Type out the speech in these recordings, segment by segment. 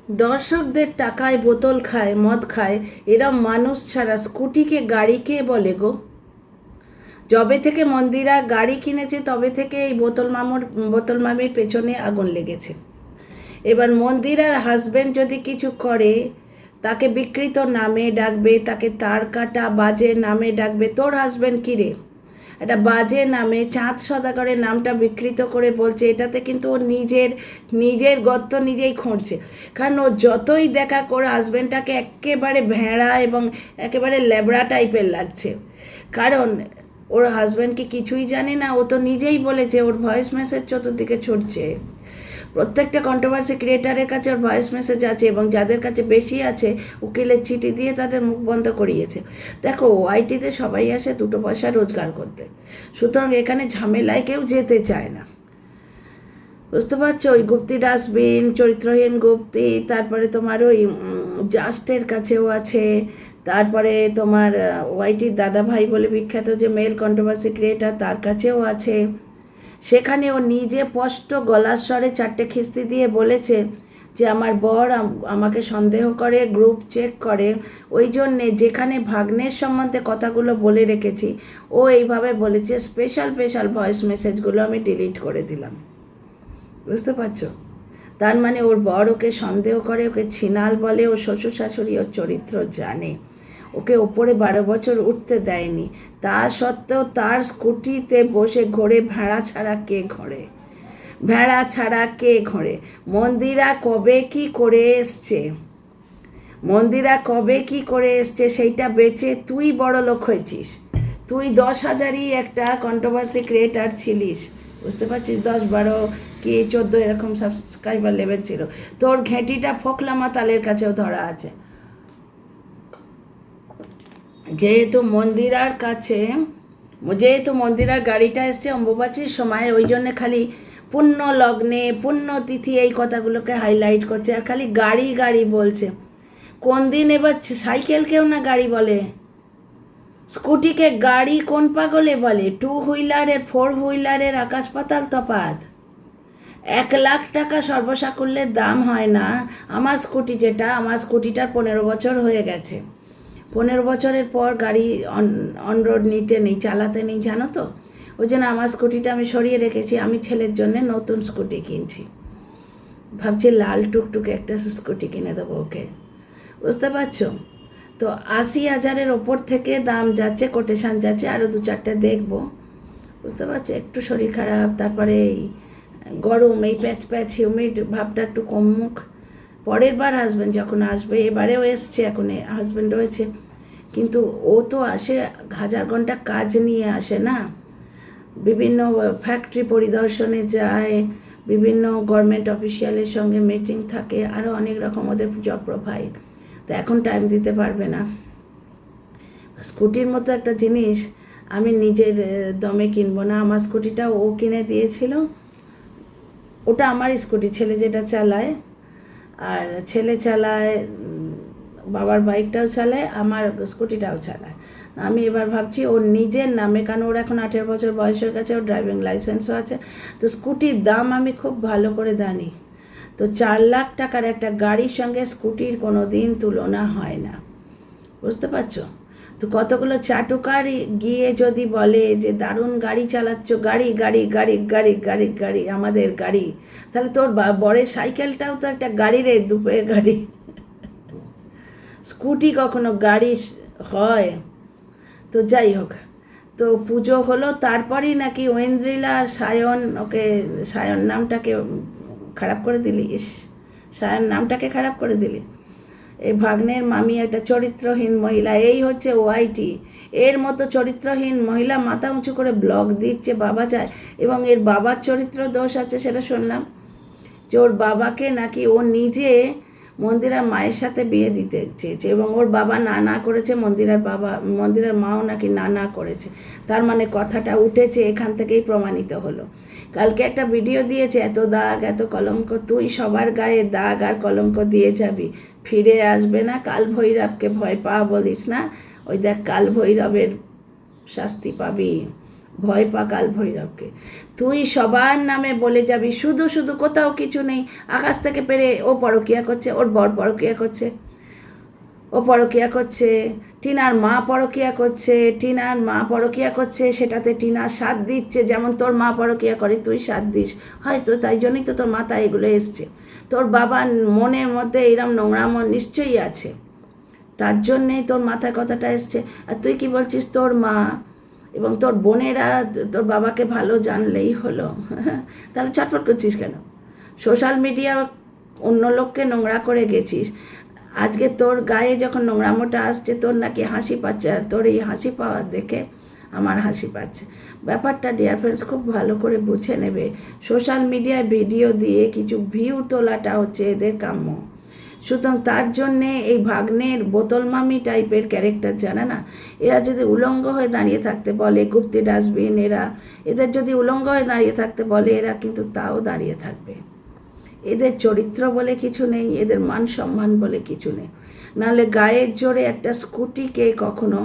দর্শকদের টাকায় বোতল খায়, মদ খায়, এরা মানুষ ছাড়া স্কুটিকে গাড়ি কে বলে গো? যবে থেকে মন্দিরা গাড়ি কিনেছে তবে থেকে এই বোতল মামির পেছনে আগুন লেগেছে। এবার মন্দিরার হাজবেন্ড যদি কিছু করে তাকে বিকৃত নামে ডাকবে, তাকে তার কাটা বাজে নামে ডাকবে। তোর হাজবেন্ড কী রে, একটা বাজে নামে চাঁদ সদাগরের নামটা বিকৃত করে বলছে, এটাতে কিন্তু ও নিজের গর্ত নিজেই খুঁড়ছে। কারণ ও যতই দেখা করে হাজবেন্ডটাকে একেবারে ভেড়া এবং একেবারে ল্যাবড়া টাইপের লাগছে। কারণ ওর হাজব্যান্ড কি কিছুই জানে না? ও তো নিজেই বলেছে, ওর ভয়েস মেসেজ চতুর্দিকে ছুটছে। প্রত্যেকটা কন্ট্রোভার্সি ক্রিয়েটারের কাছে ওর ভয়েস মেসেজ আছে, এবং যাদের কাছে বেশি আছে উকিলের চিঠি দিয়ে তাদের মুখ বন্ধ করিয়েছে। দেখো, ওআইটিতে সবাই আসে দুটো পয়সা রোজগার করতে, সুতরাং এখানে ঝামেলায় কেউ যেতে চায় না। বুঝতে পারছো? ওই গুপ্তি ডাস্টবিন, চরিত্রহীন গুপ্তি, তারপরে তোমার ওই জাস্টের কাছেও আছে, তারপরে তোমার ওয়াইটির দাদা ভাই বলে বিখ্যাত যে মেল কন্ট্রোভার্সি ক্রিয়েটার, তার কাছেও আছে। সেখানে ও নিজে স্পষ্ট গলার স্বরে 4টে খিস্তি দিয়ে বলেছে যে আমার বর আমাকে সন্দেহ করে, গ্রুপ চেক করে, ওই জন্যে যেখানে ভাগ্নের সম্বন্ধে কথাগুলো বলে রেখেছি ও এইভাবে বলেছে। স্পেশাল ভয়েস মেসেজগুলো আমি ডিলিট করে দিলাম। বুঝতে পারছো? তার মানে ওর বর ওকে সন্দেহ করে, ওকে ছিনাল বলে, ও শ্বশুর শাশুড়ি ওর চরিত্র জানে, ওকে ওপরে 12 বছর উঠতে দেয়নি। তা সত্ত্বেও তার স্কুটিতে বসে ঘোরে। ভেড়া ছাড়া কে ঘোরে? মন্দিরা কবে কি করে এসছে সেইটা বেচে তুই বড় লোক হয়েছিস। তুই 10,000ই একটা কন্ট্রোভার্সি ক্রিয়েটার ছিলিস। বুঝতে পারছিস? 10, 12 কি 14 এরকম সাবস্ক্রাইবার লেভেল ছিল। তোর ঘেঁটিটা ফোকলা মাতালের কাছেও ধরা আছে। যেহেতু মন্দিরার গাড়িটা এসছে অম্বুবাচীর সময়, ওই জন্যে খালি পুণ্য লগ্নে, পুণ্যতিথি এই কথাগুলোকে হাইলাইট করছে, আর খালি গাড়ি বলছে। কোন দিন এবার সাইকেলকেও না গাড়ি বলে, স্কুটিকে গাড়ি কোন পাগলে বলে? 2 হুইলারের 4 হুইলারের আকাশ পাতাল তফাৎ। 1 লাখ টাকা সর্বসাকুল্যের দাম হয় না আমার স্কুটিটার 15 বছর হয়ে গেছে। 15 বছরের পর গাড়ি অন রোড চালাতে নেই, জানো তো? ওই জন্য আমার স্কুটিটা আমি সরিয়ে রেখেছি। আমি ছেলের জন্য নতুন স্কুটি কিনছি, ভাবছি লাল টুকটুকে একটা স্কুটি কিনে দেবো ওকে। বুঝতে পারছো? তো 80,000-এর ওপর থেকে দাম যাচ্ছে, কোটেশান যাচ্ছে, আরও 2-4টে দেখবো। বুঝতে পারছো? একটু শরীর খারাপ, তারপরে এই গরম, এই প্যাচ হিউমিড ভাবটা একটু কমুক। পরের বার হাজব্যান্ড যখন আসবে, এবারেও এসছে, এখন হাজব্যান্ড রয়েছে, কিন্তু ও তো আসে 1000 ঘন্টা কাজ নিয়ে আসে না। বিভিন্ন ফ্যাক্টরি পরিদর্শনে যায়, বিভিন্ন গভর্নমেন্ট অফিসিয়ালের সঙ্গে মিটিং থাকে, আরও অনেক রকম ওদের জব প্রোফাইল। তো এখন টাইম দিতে পারবে না। স্কুটির মতো একটা জিনিস আমি নিজের দমে কিনবো না। আমার স্কুটিটা ও কিনে দিয়েছিল, ওটা আমার স্কুটি, ছেলে যেটা চালায়, আর ছেলে চালায়, বাবার বাইকটাও চালায়, আমার স্কুটিটাও চালায়। আমি এবার ভাবছি ওর নিজের নামে, কারণ ওর এখন 18 বছর বয়স হয়ে গেছে, ওর ড্রাইভিং লাইসেন্সও আছে। তো স্কুটির দাম আমি খুব ভালো করে জানি। তো 4 লাখ টাকার একটা গাড়ির সঙ্গে স্কুটির কোনো দিন তুলনা হয় না। বুঝতে পারছো? তো কতগুলো চাটুকার গিয়ে যদি বলে যে দারুণ গাড়ি চালাচ্ছ, গাড়ি আমাদের গাড়ি, তাহলে তোর বরের সাইকেলটাও তো একটা গাড়ি রে, দুপে গাড়ি। স্কুটি কখনো গাড়ি হয়? তো যাই হোক, তো পুজো হলো, তারপরই নাকি ঐন্দ্রিলা আর সায়ন নামটাকে খারাপ করে দিলি। সায়ন নামটাকে খারাপ করে দিলি। এই ভাগ্নের মামি একটা চরিত্রহীন মহিলা। এই হচ্ছে ওআইটি, এর মতো চরিত্রহীন মহিলা মাথা উঁচু করে ব্লগ দিচ্ছে, বাবা চায়। এবং এর বাবার চরিত্র দোষ আছে, সেটা শুনলাম যে ওর বাবাকে নাকি ও নিজে মন্দিরার মায়ের সাথে বিয়ে দিতে চেয়েছে, এবং ওর বাবা না করেছে, মন্দিরার মাও নাকি না করেছে। তার মানে কথাটা উঠেছে, এখান থেকেই প্রমাণিত হলো। কালকে একটা ভিডিও দিয়েছে, এত দাগ, এত কলঙ্ক, তুই সবার গায়ে দাগ আর কলঙ্ক দিয়ে যাবি, ফিরে আসবে না। কাল ভৈরবকে ভয় পাওয়া বলিস না, ওই দেখ কাল ভৈরবের শাস্তি পাবি। ভয় পা কাল ভৈরবকে। তুই সবার নামে বলে যাবি শুধু শুধু, কোথাও কিছু নেই, আকাশ থেকে পেরে ও পরকিয়া করছে, ওর বর পরকিয়া করছে, ও পরকিয়া করছে, টিনার মা পরকিয়া করছে, টিনার মা পরকিয়া করছে, সেটাতে টিনা সাথ দিচ্ছে, যেমন তোর মা পরকিয়া করে তুই সাথ দিস, হয়তো তাই জন্যই তো তোর মাথায় এগুলো এসছে। তোর বাবার মনের মধ্যে এরম নোংরা মন নিশ্চয়ই আছে, তার জন্যেই তোর মাথায় কথাটা এসছে। আর তুই কি বলছিস তোর মা এবং তোর বোনেরা তোর বাবাকে ভালো জানলেই হলো, তাহলে চটপট করছিস কেন? সোশ্যাল মিডিয়া অন্য লোককে নোংরা করে গেছিস, আজকে তোর গায়ে যখন নোংরামোটা আসছে তোর নাকি হাসি পাচ্ছে, আর তোর এই হাসি পাওয়ার দেখে আমার হাসি পাচ্ছে। ব্যাপারটা ডিয়ার ফ্রেন্ডস খুব ভালো করে বুঝে নেবে। সোশ্যাল মিডিয়ায় ভিডিও দিয়ে কিছু ভিউ তোলাটা হচ্ছে এদের কাম্য, সুতরাং তার জন্যে এই ভাগ্নের বোতল মামি টাইপের ক্যারেক্টার জানে না, এরা যদি উলঙ্গ হয়ে দাঁড়িয়ে থাকতে বলে, গুপ্তি ডাস্টবিন এদের যদি উলঙ্গ হয়ে দাঁড়িয়ে থাকতে বলে, এরা কিন্তু তাও দাঁড়িয়ে থাকবে। এদের চরিত্র বলে কিছু নেই, এদের মান সম্মান বলে কিছু নেই। নাহলে গায়ের জোরে একটা স্কুটিকে কখনো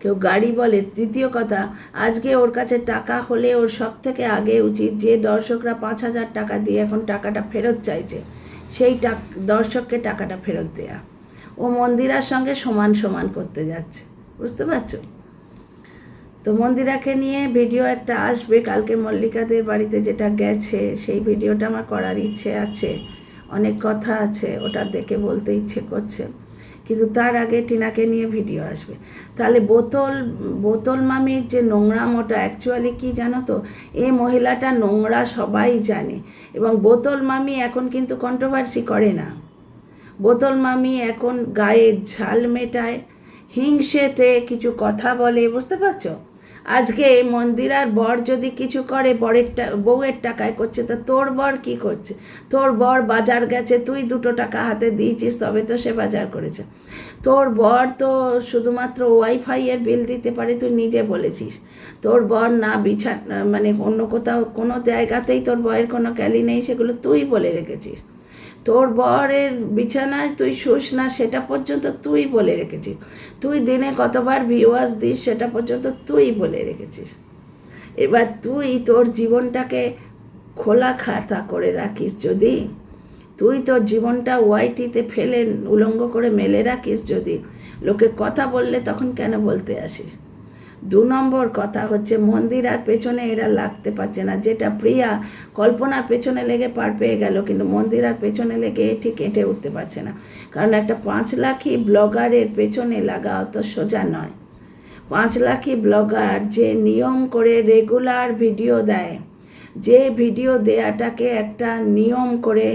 কেউ গাড়ি বলে। দ্বিতীয় কথা, আজকে ওর কাছে টাকা হলে ওর সব থেকে আগে উচিত, যে দর্শকরা 5,000 টাকা দিয়ে এখন টাকাটা ফেরত চাইছে, সেই দর্শককে টাকাটা ফেরত দেয়া। ও মন্দিরার সঙ্গে সমান সমান করতে যাচ্ছে, বুঝতে পারছো? তো মন্দিরাকে নিয়ে ভিডিও একটা আসবে কালকে, মল্লিকাদের বাড়িতে যেটা গেছে সেই ভিডিওটা আমার করার ইচ্ছে আছে, অনেক কথা আছে, ওটা দেখে বলতে ইচ্ছে করছে, কিন্তু তার আগে টিনাকে নিয়ে ভিডিও আসবে। তাহলে বোতল মামির যে নোংরামোটা অ্যাকচুয়ালি কি জানো তো, এই মহিলাটা নোংরা সবাই জানে, এবং বোতল মামি এখন কিন্তু কন্ট্রোভার্সি করে না। বোতল মামি এখন গায়ে ঝাল মেটায়, হিংসেতে কিছু কথা বলে, বুঝতে পারছো? আজকে মন্দিরার বর যদি কিছু করে বউয়ের টাকায় করছে, তা তোর বর কি করছে? তোর বর বাজার গেছে, তুই 2 টাকা হাতে দিয়েছিস তবে তো সে বাজার করেছে। তোর বর তো শুধুমাত্র ওয়াইফাইয়ের বিল দিতে পারে, তুই নিজে বলেছিস। তোর বর না মানে অন্য কোথাও কোনো জায়গাতেই তোর বরের কোনো ক্যালি নেই, সেগুলো তুই বলে রেখেছিস। তোর বরের বিছানায় তুই শুস না, সেটা পর্যন্ত তুই বলে রেখেছিস। তুই দিনে কতবার ভিউয়ার্স দিস, সেটা পর্যন্ত তুই বলে রেখেছিস। এবার তুই তোর জীবনটাকে খোলা খাতা করে রাখিস, যদি তুই তোর জীবনটা ওয়াইটিতে ফেলে উলঙ্গ করে মেলে রাখিস, যদি লোকে কথা বললে তখন কেন বলতে আসিস? 2 নম্বর কথা হচ্ছে, মন্দিরার পেছনে এরা লাগতে পারছে না, যেটা প্রিয়া কল্পনার পেছনে লেগে পার পেয়ে গেল, কিন্তু মন্দিরার পেছনে লেগে ঠিক এঁটে উঠতে পারছে না। কারণ একটা 5 লাখি ব্লগারের পেছনে লাগা অত সোজা নয়। 5 লাখি ব্লগার যে নিয়ম করে রেগুলার ভিডিও দেয়, যে ভিডিও দেয়াটাকে একটা নিয়ম করে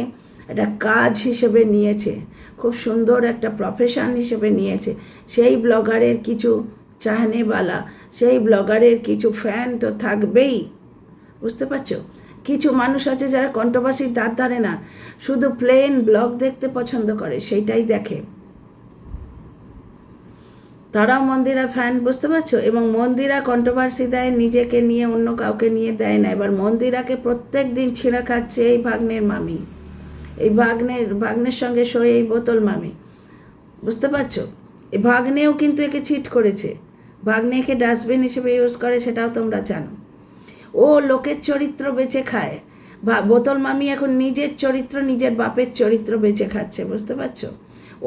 একটা কাজ হিসেবে নিয়েছে, খুব সুন্দর একটা প্রফেশন হিসেবে নিয়েছে, সেই ব্লগারের কিছু চাহনেওয়ালা, সেই ব্লগারের কিছু ফ্যান তো থাকবেই, বুঝতে পারছো? কিছু মানুষ আছে যারা কন্ট্রোভার্সির ধার ধারে না, শুধু প্লেন ব্লগ দেখতে পছন্দ করে, সেইটাই দেখে, তারাও মন্দিরা ফ্যান, বুঝতে পারছো? এবং মন্দিরা কন্ট্রোভার্সি দেয়, নিজেকে নিয়ে অন্য কাউকে নিয়ে দেয় না। এবার মন্দিরাকে প্রত্যেক দিন ছিঁড়া খাচ্ছে এই ভাগ্নের মামি, এই ভাগ্নের সঙ্গে সই এই বোতল মামি, বুঝতে পারছো? এই ভাগ্নেও কিন্তু একে চিট করেছে, ভাগ্নে একে ডাস্টবিন হিসেবে ইউজ করে, সেটাও তোমরা জানো। ও লোকের চরিত্র বেঁচে খায়, বোতল মামি এখন নিজের চরিত্র, নিজের বাপের চরিত্র বেঁচে খাচ্ছে, বুঝতে পারছো?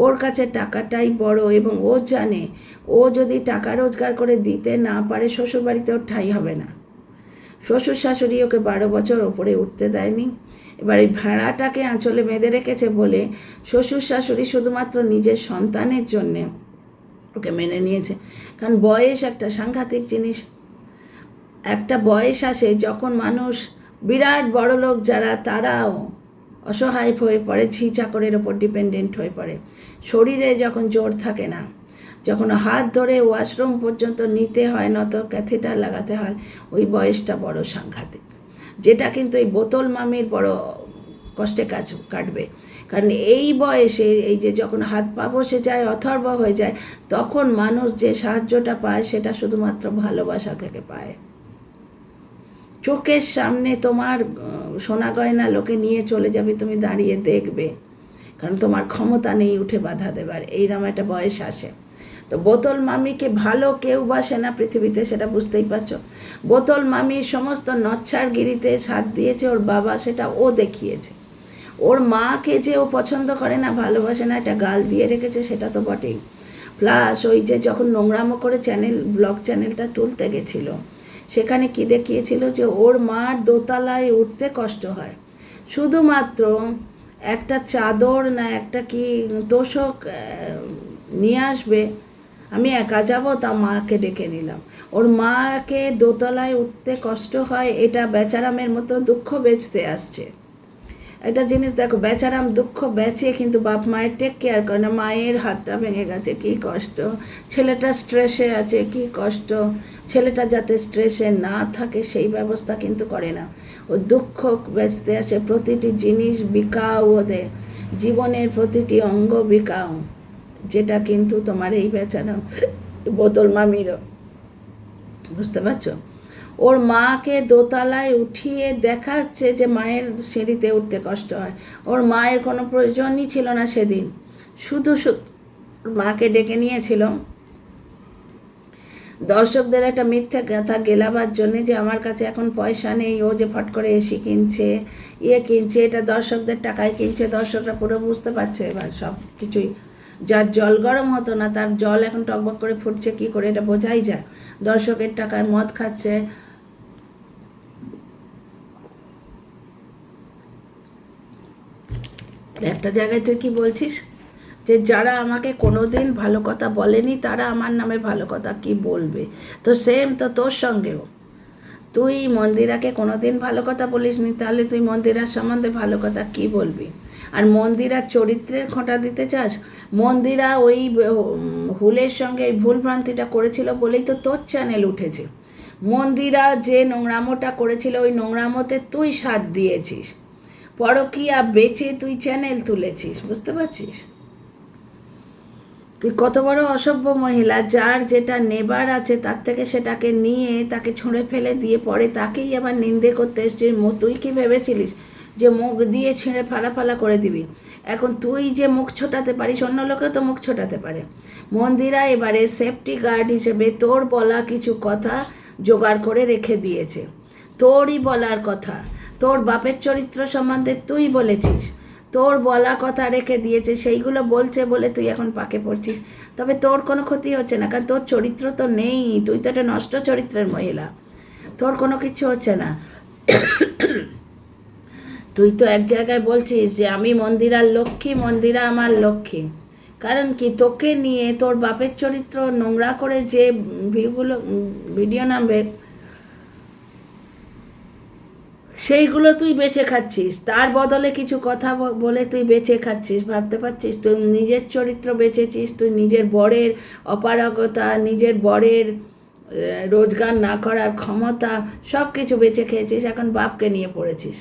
ওর কাছে টাকাটাই বড়, এবং ও জানে ও যদি টাকা রোজগার করে দিতে না পারে, শ্বশুরবাড়িতে ওর ঠাঁই হবে না। শ্বশুর শাশুড়ি ওকে 12 বছর ওপরে উঠতে দেয়নি, এবার এই ভেড়াটাকে আঁচলে বেঁধে রেখেছে বলে শ্বশুর শাশুড়ি শুধুমাত্র নিজের সন্তানের জন্যে ওকে মেনে নিয়েছে। কারণ বয়স একটা সাংঘাতিক জিনিস, একটা বয়স আসে যখন মানুষ বিরাট বড় লোক যারা, তারাও অসহায় হয়ে পড়ে, ঝি চাকরের ওপর ডিপেন্ডেন্ট হয়ে পড়ে, শরীরে যখন জোর থাকে না, যখন হাত ধরে ওয়াশরুম পর্যন্ত নিতে হয়, নত ক্যাথেটার লাগাতে হয়, ওই বয়সটা বড় সাংঘাতিক, যেটা কিন্তু এই বোতল মামির বড় কষ্টে কাটবে। কারণ এই বয়সে এই যে যখন হাত পা বসে যায়, অথর্ব হয়ে যায়, তখন মানুষ যে সাহায্যটা পায় সেটা শুধুমাত্র ভালোবাসা থেকে পায়। চোখের সামনে তোমার সোনা গয়না লোকে নিয়ে চলে যাবে, তুমি দাঁড়িয়ে দেখবে, কারণ তোমার ক্ষমতা নেই উঠে বাধা দেবার, এইরকম একটা বয়স আসে। তো বোতল মামিকে ভালো কেউ বাসে না পৃথিবীতে, সেটা বুঝতেই পারছো। বোতল মামির সমস্ত নচ্ছারগিরিতে সাথ দিয়েছে ওর বাবা, সেটা ও দেখিয়েছে। ওর মাকে যে ও পছন্দ করে না, ভালোবাসে না, এটা গাল দিয়ে রেখেছে, সেটা তো বটেই। প্লাস ওই যে যখন নোংরামো করে ব্লগ চ্যানেলটা তুলতে গেছিলো, সেখানে কি দেখিয়েছিল যে ওর মার দোতলায় উঠতে কষ্ট হয়, শুধুমাত্র একটা চাদর না একটা কি তোষক নিয়ে আসবে, আমি একা যাব, তা মাকে ডেকে নিলাম। ওর মাকে দোতলায় উঠতে কষ্ট হয়, এটা বেচারামের মতো দুঃখ বেচতে আসছে। একটা জিনিস দেখো, বেচারাম দুঃখ বেচে কিন্তু বাপ মায়ের টেক কেয়ার করে না। মায়ের হাতটা ভেঙে গেছে, কী কষ্ট, ছেলেটা স্ট্রেসে আছে, কী কষ্ট, ছেলেটা যাতে স্ট্রেসে না থাকে সেই ব্যবস্থা কিন্তু করে না। ও দুঃখ বেচতে আসে, প্রতিটি জিনিস বিকাও, ওদের জীবনের প্রতিটি অঙ্গ বিকাও, যেটা কিন্তু তোমার এই বেচারাম বোতল মামিরও, বুঝতে পারছো? ওর মাকে দোতলায় উঠিয়ে দেখাচ্ছে যে মায়ের সিঁড়িতে উঠতে কষ্ট হয়। ওর মায়ের কোনো প্রয়োজনই ছিল না সেদিন, শুধু মাকে ডেকে নিয়েছিল দর্শকদের একটা মিথ্যে কথা গেলাবার জন্যে, যে আমার কাছে এখন পয়সা নেই, ও যে ফট করে এসি কিনছে, কিনছে, এটা দর্শকদের টাকায় কিনছে। দর্শকরা পুরো বুঝতে পারছে এবার সব কিছুই। যার জল গরম হতো না তার জল এখন টকবক করে ফুটছে কি করে, এটা বোঝাই যায়। দর্শকের টাকায় মদ খাচ্ছে, একটা জায়গায় তুই কি বলছিস যে যারা আমাকে কোনোদিন ভালো কথা বলেনি তারা আমার নামে ভালো কথা কি বলবে। তো সেম তো তোর সঙ্গেও, তুই মন্দিরাকে কোনোদিন ভালো কথা বলিসনি, তাহলে তুই মন্দিরার সম্বন্ধে ভালো কথা কি বলবি? আর মন্দিরার চরিত্রের খোঁটা দিতে চাস? মন্দিরা ওই হুলের সঙ্গে এই ভুলভ্রান্তিটা করেছিল বলেই তো তোর চ্যানেল উঠেছে। মন্দিরা যে নোংরামোটা করেছিল ওই নোংরামোতে তুই সাথ দিয়েছিস, পরকীয়া বেচে তুই চ্যানেল তুলেছিস, বুঝতে পারছিস? তুই কত বড় অসভ্য মহিলা, যার যেটা নেবার আছে তার থেকে সেটাকে নিয়ে তাকে ছুঁড়ে ফেলে দিয়ে পরে তাকেই আবার নিন্দে করতে এসছিস। তুই কি ভেবেছিলিস যে মুখ দিয়ে ছিঁড়ে ফালা করে দিবি? এখন তুই যে মুখ ছোটাতে পারিস, অন্য লোকেও তো মুখ ছোটাতে পারে। মন্দিরা এবারে সেফটি গার্ড হিসেবে তোর বলা কিছু কথা জোগাড় করে রেখে দিয়েছে, তোরই বলার কথা, তোর বাপের চরিত্র সম্বন্ধে তুই বলেছিস, তোর বলা কথা রেখে দিয়েছে, সেইগুলো বলছে বলে তুই এখন পাকে পড়ছিস। তবে তোর কোনো ক্ষতি হচ্ছে না, কারণ তোর চরিত্র তো নেই, তুই তো একটা নষ্ট চরিত্রের মহিলা, তোর কোনো কিছু হচ্ছে না। তুই তো এক জায়গায় বলছিস যে আমি মন্দিরার লক্ষ্মী, মন্দিরা আমার লক্ষ্মী, কারণ কি তোকে নিয়ে তোর বাপের চরিত্র নোংরা করে যে ভিডিও নামবে সেইগুলো তুই বেঁচে খাচ্ছিস, তার বদলে কিছু কথা বলে তুই বেঁচে খাচ্ছিস, ভাবতে পারছিস? তুই নিজের চরিত্র বেঁচেছিস, তুই নিজের বরের অপারগতা, নিজের বরের রোজগার না করার ক্ষমতা, সব কিছু বেঁচে খেয়েছিস, এখন বাপকে নিয়ে পড়েছিস।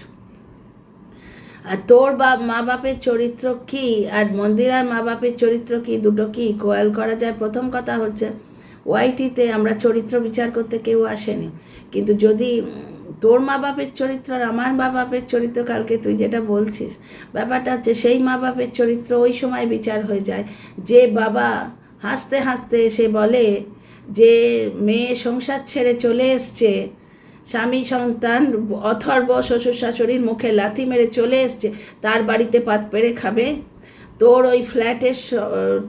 আর তোর মা বাপের চরিত্র কি আর মন্দিরার মা বাপের চরিত্র কি, দুটো কি কোয়াল করা যায়? প্রথম কথা হচ্ছে ওয়াইটিতে আমরা চরিত্র বিচার করতে কেউ আসেনি, কিন্তু যদি তোর মা বাপের চরিত্র আর আমার মা বাপের চরিত্র, কালকে তুই যেটা বলছিস ব্যাপারটা হচ্ছে সেই মা বাপের চরিত্র ওই সময় বিচার হয়ে যায় যে বাবা হাসতে হাসতে এসে বলে যে মেয়ে সংসার ছেড়ে চলে এসছে, স্বামী সন্তান অথর্ব শ্বশুর শাশুড়ির মুখে লাথি মেরে চলে এসছে, তার বাড়িতে পাত পেরে খাবে। তোর ওই ফ্ল্যাটের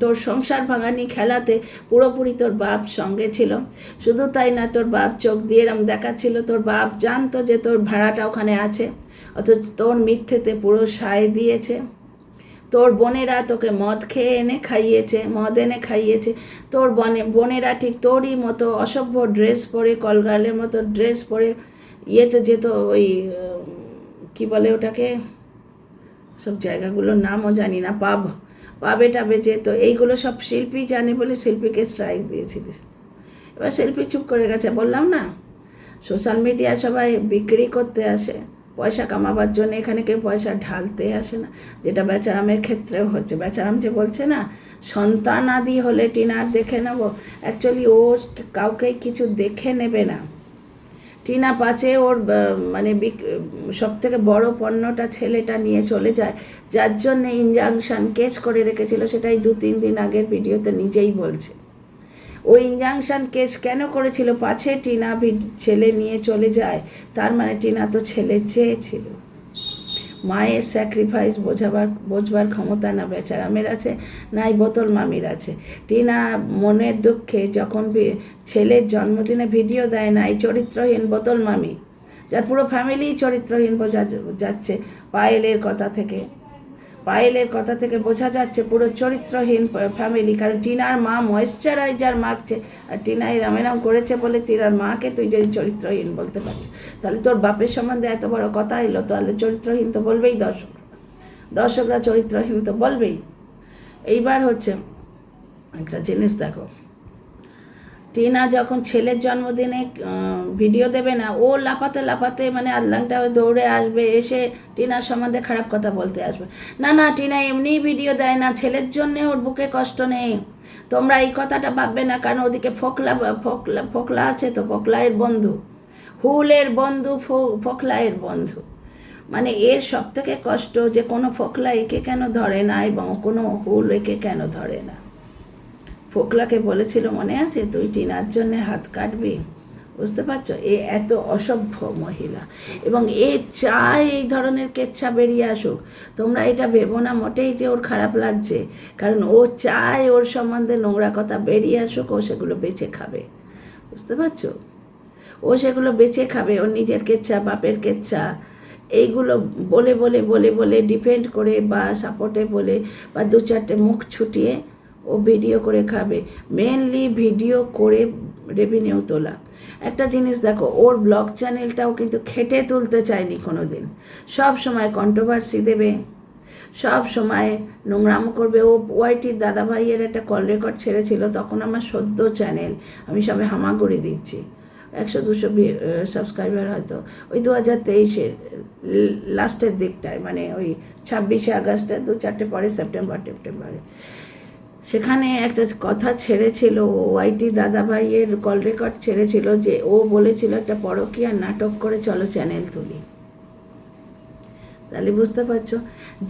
তোর সংসার ভাঙানি খেলাতে পুরোপুরি তোর বাপ সঙ্গে ছিল। শুধু তাই না, তোর বাপ চোখ দিয়ে এরম দেখাচ্ছিল, তোর বাপ জানতো যে তোর ভাড়াটা ওখানে আছে, অথচ তোর মিথ্যেতে পুরো সায় দিয়েছে। তোর বোনেরা তোকে মদ এনে খাইয়েছে, তোর বোনেরা ঠিক তোরই মতো অসভ্য ড্রেস পরে, কলগার্লের মতো ড্রেস পরে ইয়েতে যেত, ওই কি বলে ওটাকে, সব জায়গাগুলোর নামও জানি না, পাবে টাবে যেত। এইগুলো সব শিল্পী জানে বলে শিল্পীকে স্ট্রাইক দিয়েছিলিস। এবার শিল্পী চুপ করে গেছে। বললাম না, সোশ্যাল মিডিয়া সবাই বিক্রি করতে আসে, পয়সা কামাবার জন্য, এখানে কেউ পয়সা ঢালতে আসে না, যেটা বেচারামের ক্ষেত্রেও হচ্ছে। বেচারাম যে বলছে না সন্তান আদি হলে টিনার দেখে নেব, অ্যাকচুয়ালি ও কাউকেই কিছু দেখে নেবে না। টিনা পাচে ওর মানে সব থেকে বড় পণ্যটা ছেলেটা নিয়ে চলে যায়, যার জন্য ইনজাংশন কেস করে রেখেছিল, সেটাই 2-3 দিন আগের ভিডিওতে নিজেই বলছে। ও ইনজাংশন কেস কেন করেছিল? পাছে টিনা ছেলে নিয়ে চলে যায়, তার মানে টিনা তো ছেলে চেয়েছিল। মায়ের স্যাক্রিফাইস বোঝবার ক্ষমতা না বেচারামের আছে, নাই বোতল মামির আছে। টিনা মনের দুঃখে যখন ছেলের জন্মদিনে ভিডিও দেয় না, এই চরিত্রহীন বোতল মামি, যার পুরো ফ্যামিলি চরিত্রহীন বোঝা যাচ্ছে পায়েলের কথা থেকে বোঝা যাচ্ছে পুরো চরিত্রহীন ফ্যামিলি। কারণ টিনার মা ময়েশ্চারাইজার মাখছে, আর টিনা এরম করেছে বলে টিনার মাকে তুই যদি চরিত্রহীন বলতে পারিস, তাহলে তোর বাপের সম্বন্ধে এত বড় কথা এলো, তাহলে চরিত্রহীন তো বলবেই দর্শকরা চরিত্রহীন তো বলবেই। এইবার হচ্ছে একটা জিনিস দেখো, টিনা যখন ছেলের জন্মদিনে ভিডিও দেবে না, ও লাফাতে মানে আদলাংটা দৌড়ে আসবে, এসে টিনার সম্বন্ধে খারাপ কথা বলতে আসবে। না, টিনা এমনিই ভিডিও দেয় না, ছেলের জন্যে ওর বুকে কষ্ট নেই। তোমরা এই কথাটা ভাববে না, কারণ ওদিকে ফোকলা আছে তো, ফোকলায়ের বন্ধু, হুলের বন্ধু, ফোকলায়ের বন্ধু। মানে এর সব থেকে কষ্ট যে কোনো ফোকলা একে কেন ধরে না এবং কোনো হুল একে কেন ধরে না। ফোকলাকে বলেছিল, মনে আছে, তুই টিনার জন্যে হাত কাটবি, বুঝতে পারছো? এ এত অসভ্য মহিলা, এবং এ চায় এই ধরনের কেচ্ছা বেরিয়ে আসুক। তোমরা এটা ভেবো না মোটেই যে ওর খারাপ লাগছে, কারণ ও চায় ওর সম্বন্ধে নোংরা কথা বেরিয়ে আসুক, ও সেগুলো বেঁচে খাবে, বুঝতে পারছো? ও সেগুলো বেঁচে খাবে, ওর নিজের কেচ্ছা, বাপের কেচ্ছা, এইগুলো বলে ডিফেন্ড করে বা সাপোর্টে বলে বা দু চারটে মুখ ছুটিয়ে ও ভিডিও করে খাবে। মেনলি ভিডিও করে রেভিনিউ তোলা। একটা জিনিস দেখো, ওর ব্লগ চ্যানেলটাও কিন্তু খেটে তুলতে চায়নি কোনো দিন। সব সময় কন্ট্রোভার্সি দেবে, সব সময় নোংরাম করবে। ও ওয়াইটির দাদাভাইয়ের একটা কল রেকর্ড ছেড়েছিল, তখন আমার সদ্য চ্যানেল, আমি সবে হামাগুড়ি দিচ্ছি, 100-200 সাবস্ক্রাইবার হয়তো, ওই 2023-এর লাস্টের দিকটায়, মানে ওই 26শে আগস্টে 2-4টে পরে সেপ্টেম্বরে, সেখানে একটা কথা ছেড়েছিল, ওয়াইটি দাদাভাইয়ের কল রেকর্ড ছেড়েছিল, যে ও বলেছিল একটা পরকীয়ার নাটক করে চলো চ্যানেল তুলি। তাহলে বুঝতে পারছো,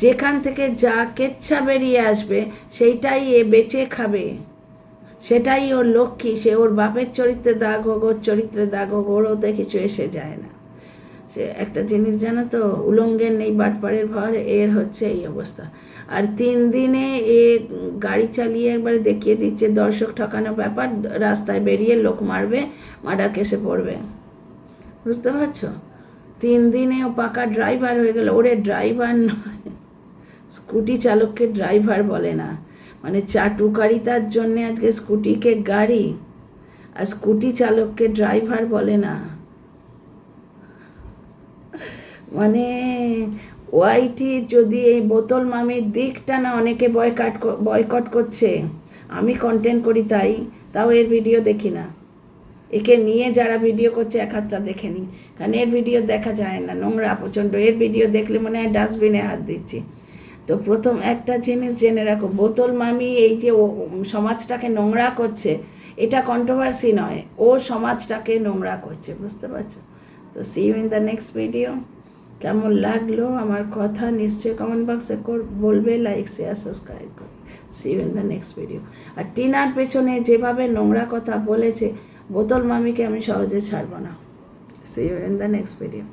যেখান থেকে যা কেচ্ছা বেরিয়ে আসবে সেইটাই এ বেঁচে খাবে, সেটাই ওর লক্ষ্মী। সে ওর বাপের চরিত্রে দাগ হোক, ওর চরিত্রে দাগ হোক, ওর ওতে কিছু এসে যায় না। সে একটা জিনিস জানো তো, উলঙ্গের নেই বাটপাড়ের ভর, এর হচ্ছে এই অবস্থা। আর 3 দিনে এ গাড়ি চালিয়ে একবারে দেখিয়ে দিচ্ছে দর্শক ঠকানো ব্যাপার, রাস্তায় বেরিয়ে লোক মারবে, মার্ডার কেসে পড়বে, বুঝতে পারছো? 3 দিনে ও পাকা ড্রাইভার হয়ে গেল। ওরে ড্রাইভার নয়, স্কুটি চালককে ড্রাইভার বলে না, মানে চাটুকারিতার জন্যে আজকে স্কুটিকে গাড়ি আর স্কুটি চালককে ড্রাইভার বলে না। মানে ওয়াইটি যদি এই বোতল মামির দিকটা না অনেকে বয়কট করছে, আমি কন্টেন্ট করি তাও এর ভিডিও দেখি না। একে নিয়ে যারা ভিডিও করছে এক হাতটা দেখে নিই, কারণ এর ভিডিও দেখা যায় না, নোংরা প্রচণ্ড। এর ভিডিও দেখলে মনে হয় ডাস্টবিনে হাত দিচ্ছি। তো প্রথম একটা জিনিস জেনে রাখো, বোতল মামি এই যে সমাজটাকে নোংরা করছে, এটা কন্ট্রোভার্সি নয়, ও সমাজটাকে নোংরা করছে, বুঝতে পারছো? তো see you in the next video. কেমন লাগলো আমার কথা নিশ্চয়ই কমেন্ট বক্সে বলবে, লাইক শেয়ার সাবস্ক্রাইব করবে। See you in the next video. আর টিনার পেছনে যেভাবে নোংরা কথা বলেছে বোতল মামিকে আমি সহজে ছাড়বো না। See you in the next video.